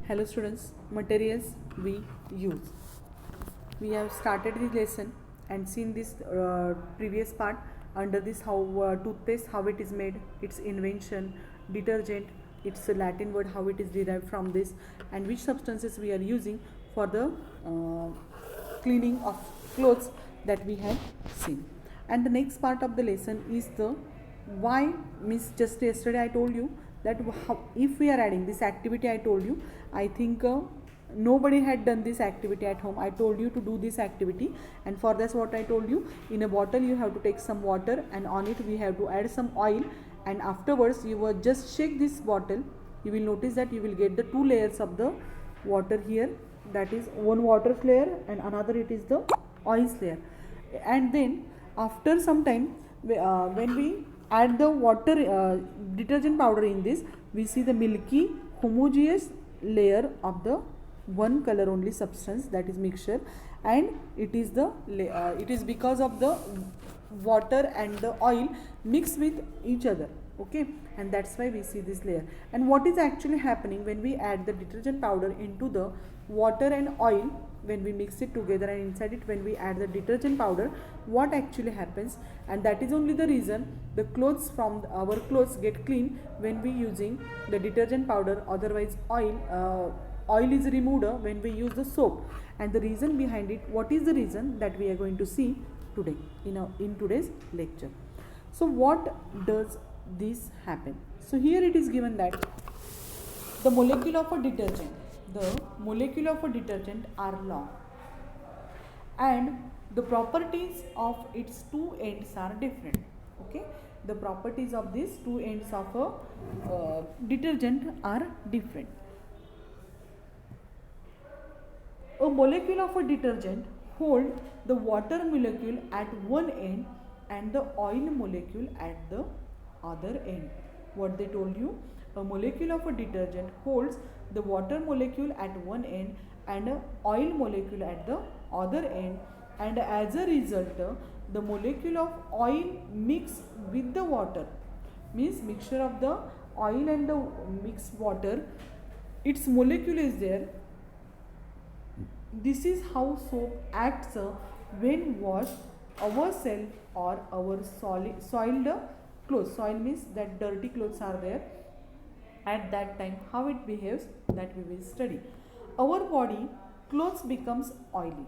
Hello students, materials we use. We have started this lesson and seen this previous part under this how toothpaste, how it is made, its invention, detergent, its Latin word, how it is derived from this, and which substances we are using for the cleaning of clothes that we have seen. And the next part of the lesson is the why. Means just yesterday I told you that if we are adding this activity, I told you, I think nobody had done this activity at home. I told you to do this activity, and for this what I told you, in a bottle you have to take some water and on it we have to add some oil, and afterwards you will just shake this bottle. You will notice that you will get the two layers of the water here, that is one water layer and another it is the oils layer. And then after some time when we add the water detergent powder in this, we see the milky homogeneous layer of the one color only substance, that is mixture, and it is the it is because of the water and the oil mixed with each other. Okay, and that's why we see this layer. And what is actually happening when we add the detergent powder into the water and oil, when we mix it together, and inside it when we add the detergent powder, what actually happens? And that is only the reason the clothes from our clothes get clean when we using the detergent powder. Otherwise oil is removed when we use the soap. And the reason behind it, what is the reason, that we are going to see today in today's lecture. So what does this happen? So here it is given that the molecule of a detergent are long, and the properties of its two ends are different. Okay, the properties of these two ends of a detergent are different. A molecule of a detergent hold the water molecule at one end and the oil molecule at the other end. What they told you, a molecule of a detergent holds the water molecule at one end and a oil molecule at the other end, and as a result the molecule of oil mix with the water, means mixture of the oil and the mixed water, its molecule is there. This is how soap acts when washed ourselves or our soiled clothes. Soil means that dirty clothes are there. At that time, how it behaves, that we will study. Our body clothes becomes oily.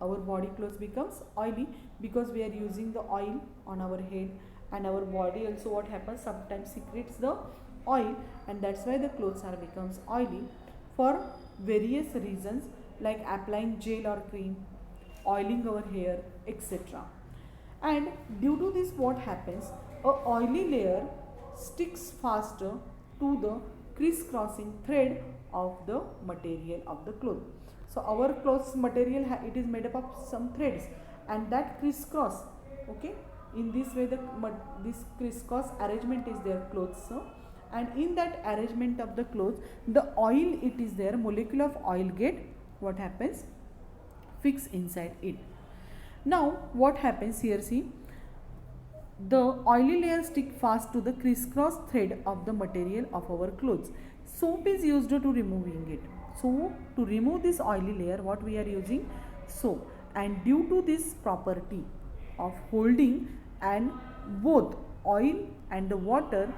Our body clothes becomes oily because we are using the oil on our head, and our body also, what happens, sometimes secretes the oil, and that's why the clothes are becomes oily for various reasons, like applying gel or cream, oiling our hair, etc. And due to this, what happens, a oily layer sticks faster to the crisscrossing thread of the material of the cloth. So our clothes material, it is made up of some threads, and that crisscross, okay, in this way this crisscross arrangement is their clothes. And in that arrangement of the clothes, the oil, it is there, molecule of oil get, what happens, fix inside it. Now what happens here, see, the oily layer stick fast to the crisscross thread of the material of our clothes. Soap is used to removing it. So to remove this oily layer, what we are using, soap. And due to this property of holding and both oil and the water,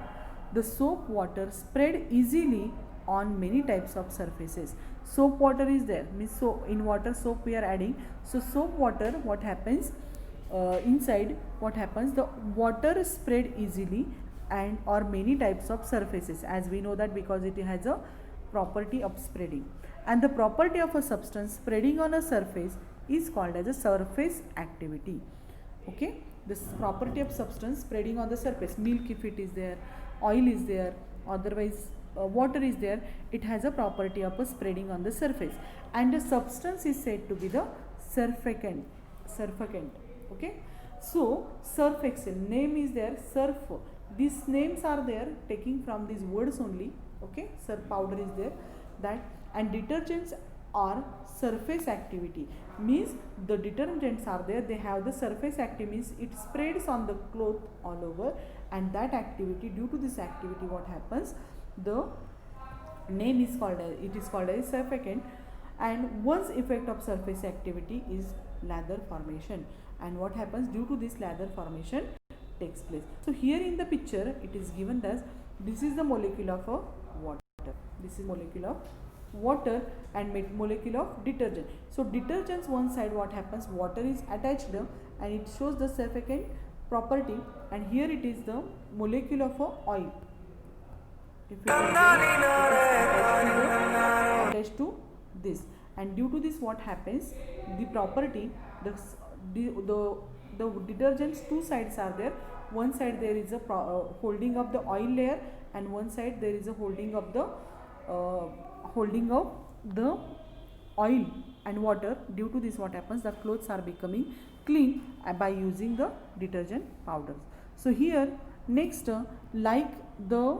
the soap water spread easily on many types of surfaces. Soap water is there, means so in water soap we are adding. So soap water, what happens, inside, what happens, the water spread easily and or many types of surfaces, as we know that, because it has a property of spreading. And the property of a substance spreading on a surface is called as a surface activity. Okay, this property of substance spreading on the surface, milk if it is there, oil is there, otherwise water is there, it has a property of a spreading on the surface, and the substance is said to be the surfactant. Okay, so surf excel, name is there, surf, these names are there taking from these words only. Okay, surf powder is there, that, and detergents are surface activity, means the detergents are there, they have the surface activity, means it spreads on the cloth all over, and that activity, due to this activity, what happens, the name is called as, it is called as surfactant, and one's effect of surface activity is lather formation. And what happens due to this lather formation takes place. So here in the picture it is given as, this is the molecule of a water, this is molecule of water and molecule of detergent. So detergents one side, what happens, water is attached and it shows the surfactant property, and here it is the molecule of a oil. If it is attached to this, and due to this what happens, the property, the detergents two sides are there. One side there is a holding of the oil layer, and one side there is a holding of the oil and water. Due to this what happens, the clothes are becoming clean by using the detergent powders. So here next like the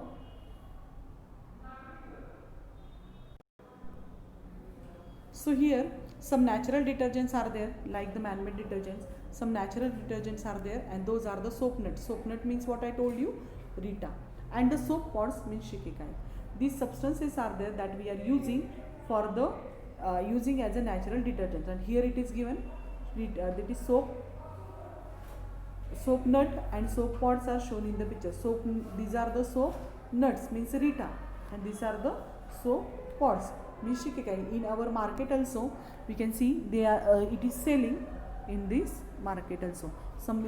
so here some natural detergents are there, like the man-made detergents. Some natural detergents are there, and those are the soap nuts. Soap nut means what I told you, Rita. And the soap pods means shikaikai. These substances are there that we are using for the using as a natural detergent. And here it is given, that is soap nut and soap pods are shown in the picture. Soap, these are the soap nuts means Rita, and these are the soap pods. In our market also we can see they are it is selling in this market also. Some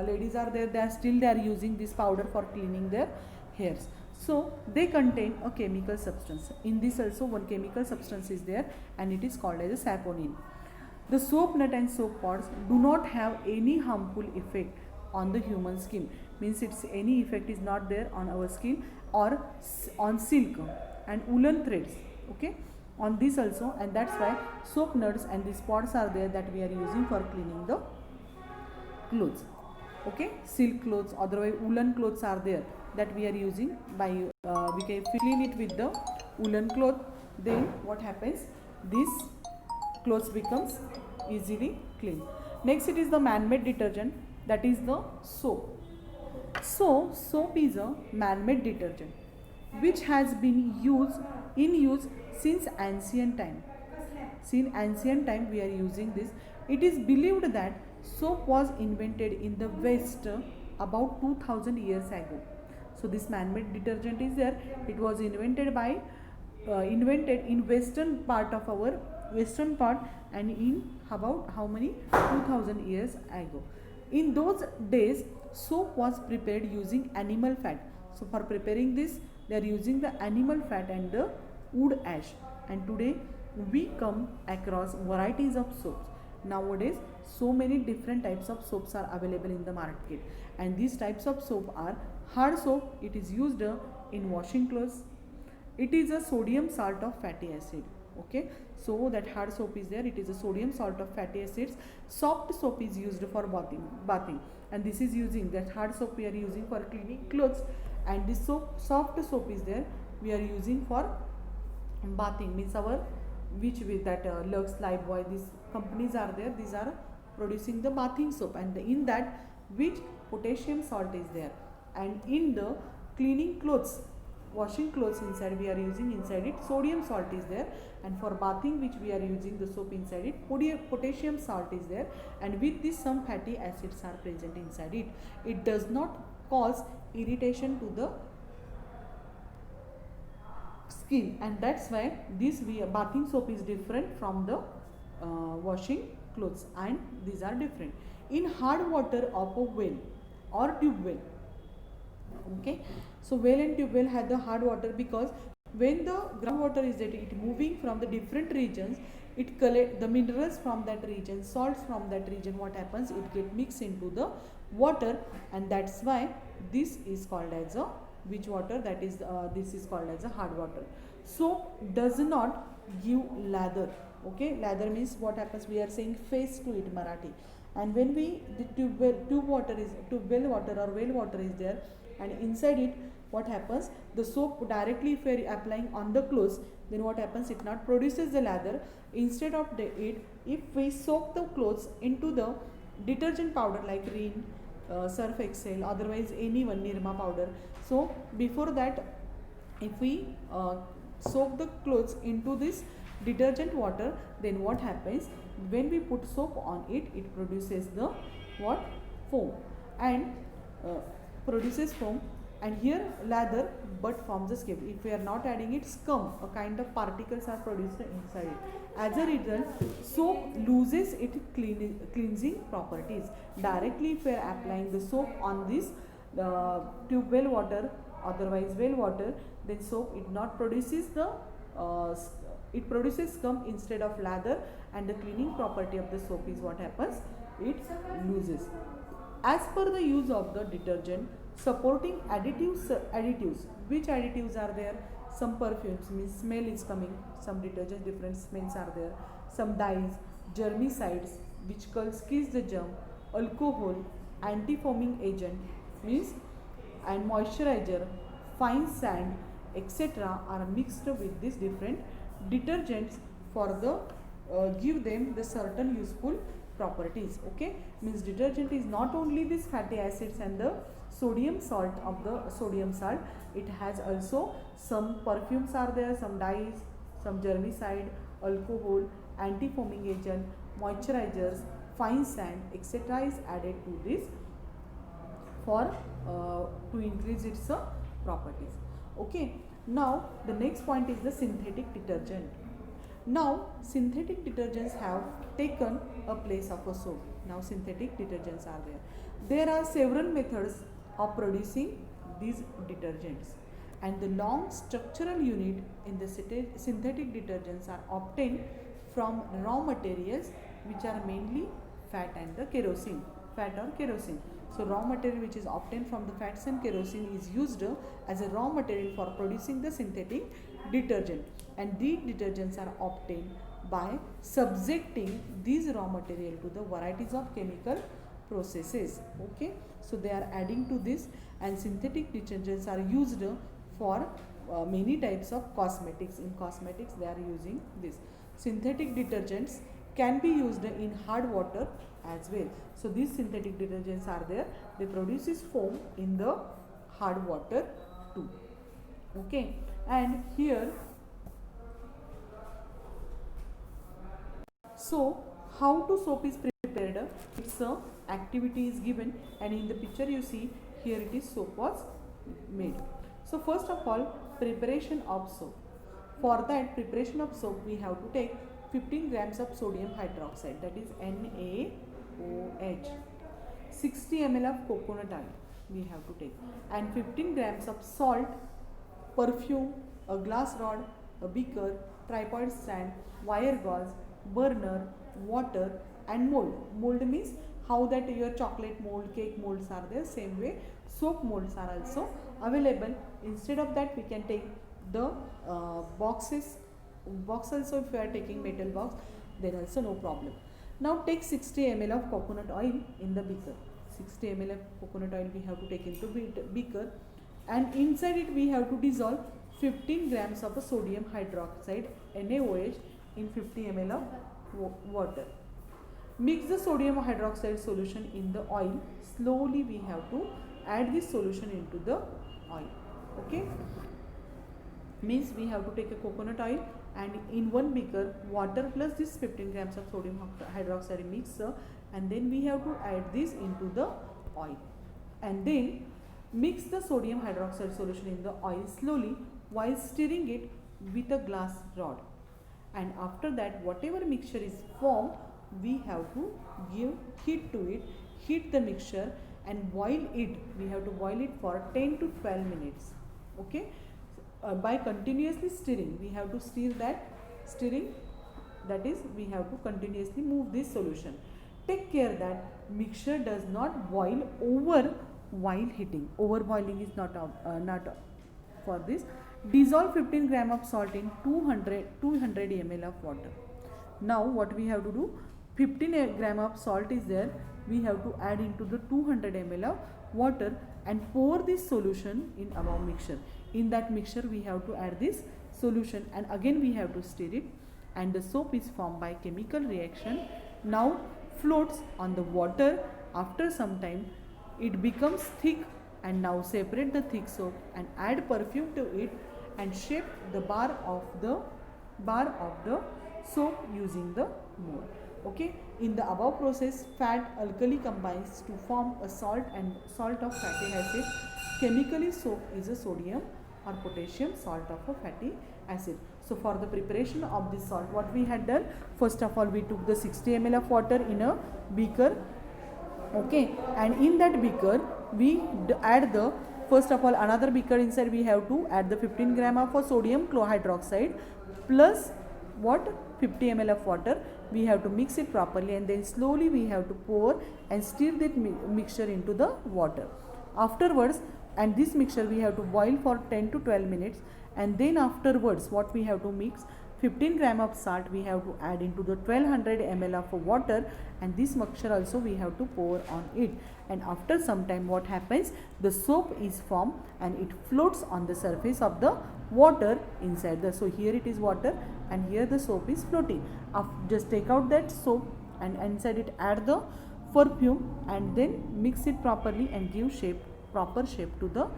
ladies are there, they are using this powder for cleaning their hairs. So they contain a chemical substance. In this also one chemical substance is there, and it is called as a saponin. The soap nut and soap pods do not have any harmful effect on the human skin, means its any effect is not there on our skin or on silk and woolen threads, okay, on this also. And that's why soap nuts and these pods are there that we are using for cleaning the clothes, okay. Silk clothes, otherwise woolen clothes are there that we are using by we can clean it with the woolen cloth. Then what happens, this clothes becomes easily clean. Next it is the man-made detergent, that is the soap. So soap is a man-made detergent which has been in use since ancient time. Since ancient time we are using this. It is believed that soap was invented in the West about 2000 years ago. So this man-made detergent is there. It was invented in western part, and in about how many 2000 years ago. In those days soap was prepared using animal fat. So for preparing this they are using the animal fat and the wood ash. And today we come across varieties of soaps. Nowadays so many different types of soaps are available in the market, and these types of soap are hard soap. It is used in washing clothes. It is a sodium salt of fatty acid, okay. So that hard soap is there, it is a sodium salt of fatty acids. Soft soap is used for bathing, and this is using that hard soap we are using for cleaning clothes, and this soft soap is there we are using for bathing, means our which with that Lux, Lifebuoy, these companies are there, these are producing the bathing soap, and in that which potassium salt is there. And in the cleaning clothes, washing clothes inside we are using inside it sodium salt is there, and for bathing which we are using the soap inside it potassium salt is there, and with this some fatty acids are present inside it. It does not cause irritation to the skin, and that's why this bathing soap is different from the washing clothes, and these are different. In hard water of a well or tube well, okay, so well and tube well had the hard water, because when the groundwater is that it moving from the different regions, it collect the minerals from that region, salts from that region. What happens, it get mixed into the water, and that's why this is called as a which water, that is this is called as a hard water. Soap does not give lather, okay. Lather means what happens, we are saying face to it Marathi. And when we the tube well water or well water is there, and inside it what happens, the soap directly if we are applying on the clothes, then what happens, it not produces the lather. Instead of it, if we soak the clothes into the detergent powder like Rin, Surf Excel, otherwise any one Nirma powder. So before that, if we soak the clothes into this detergent water, then what happens, when we put soap on it, it produces the what, foam, and produces foam, and here lather but forms a scale. If we are not adding it, scum, a kind of particles are produced inside it. As a result, soap loses its cleansing properties. Directly if we are applying the soap on this tube well water, otherwise well water, then soap it not produces the it produces scum instead of lather, and the cleaning property of the soap is what happens, it loses. As per the use of the detergent, supporting additives, which additives are there? Some perfumes, means smell is coming, some detergents different smells are there, some dyes, germicides which kills the germ, alcohol, anti-foaming agent means, and moisturizer, fine sand, etc. are mixed with these different detergents for the give them the certain useful properties. Okay, means detergent is not only this fatty acids and the sodium salt of the sodium salt, it has also some perfumes are there, some dyes, some germicide, alcohol, anti-foaming agent, moisturizers, fine sand, etc. is added to this for to increase its properties. Okay, now the next point is the synthetic detergent. Now synthetic detergents have taken a place of a soap. Now synthetic detergents are there. There are several methods of producing these detergents, and the long structural unit in the synthetic detergents are obtained from raw materials, which are mainly fat and the kerosene, fat or kerosene. So raw material which is obtained from the fats and kerosene is used as a raw material for producing the synthetic detergent, and these detergents are obtained by subjecting these raw material to the varieties of chemical processes. Okay, so they are adding to this, and synthetic detergents are used for many types of cosmetics. In cosmetics they are using this. Synthetic detergents can be used in hard water as well. So these synthetic detergents are there, they produces foam in the hard water too. Okay, and here, so how to soap is prepared, its activity is given, and in the picture you see here it is soap was made. So first of all, preparation of soap. For that preparation of soap, we have to take 15 grams of sodium hydroxide, that is NaOH, 60 ml of coconut oil we have to take, and 15 grams of salt, perfume, a glass rod, a beaker, tripod stand, wire gauze, burner, water, and mold. Mold means how that your chocolate mold, cake molds are there, same way soap molds are also available. Instead of that, we can take the box also. If you are taking metal box, then also no problem. Now take 60 ml of coconut oil in the beaker. 60 ml of coconut oil we have to take into beaker, and inside it we have to dissolve 15 grams of a sodium hydroxide, NaOH, in 50 ml of water. Mix the sodium hydroxide solution in the oil. Slowly we have to add this solution into the oil. Okay, means we have to take a coconut oil, and in one beaker water plus this 15 grams of sodium hydroxide mixer, and then we have to add this into the oil, and then mix the sodium hydroxide solution in the oil slowly while stirring it with a glass rod. And after that, whatever mixture is formed, we have to give heat to it, heat the mixture, and boil it. We have to boil it for 10 to 12 minutes. Okay, by continuously stirring, we have to stir that, stirring, that is we have to continuously move this solution. Take care that mixture does not boil over while heating. Over boiling is not for this. Dissolve 15 gram of salt in 200 ml of water. Now what we have to do, 15 gram of salt is there, we have to add into the 200 ml of water and pour this solution in above mixture. In that mixture we have to add this solution, and again we have to stir it, and the soap is formed by chemical reaction. Now floats on the water. After some time it becomes thick, and now separate the thick soap and add perfume to it, and shape the bar of the soap using the mold. Okay, in the above process, fat alkali combines to form a salt and salt of fatty acid. Chemically, soap is a sodium or potassium salt of a fatty acid. So for the preparation of this salt, what we had done, first of all we took the 60 ml of water in a beaker. Okay, and in that beaker we add the, first of all another beaker, inside we have to add the 15 gram of a sodium chlorhydroxide plus what, 50 ml of water. We have to mix it properly and then slowly we have to pour and stir that mixture into the water. Afterwards, and this mixture we have to boil for 10 to 12 minutes, and then afterwards what we have to mix, 15 gram of salt we have to add into the 1200 ml of water, and this mixture also we have to pour on it. And after some time what happens, the soap is formed and it floats on the surface of the water inside the, so here it is water and here the soap is floating. Just take out that soap and inside it add the perfume and then mix it properly and give proper shape to the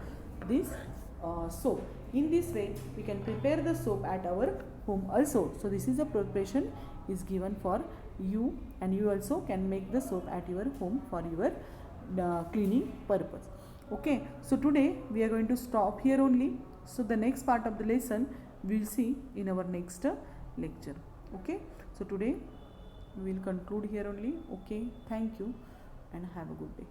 this soap. In this way we can prepare the soap at our home also. So this is a preparation is given for you, and you also can make the soap at your home for your cleaning purpose. Okay, so today we are going to stop here only. So the next part of the lesson we will see in our next lecture. Okay, so today we will conclude here only. Okay, thank you and have a good day.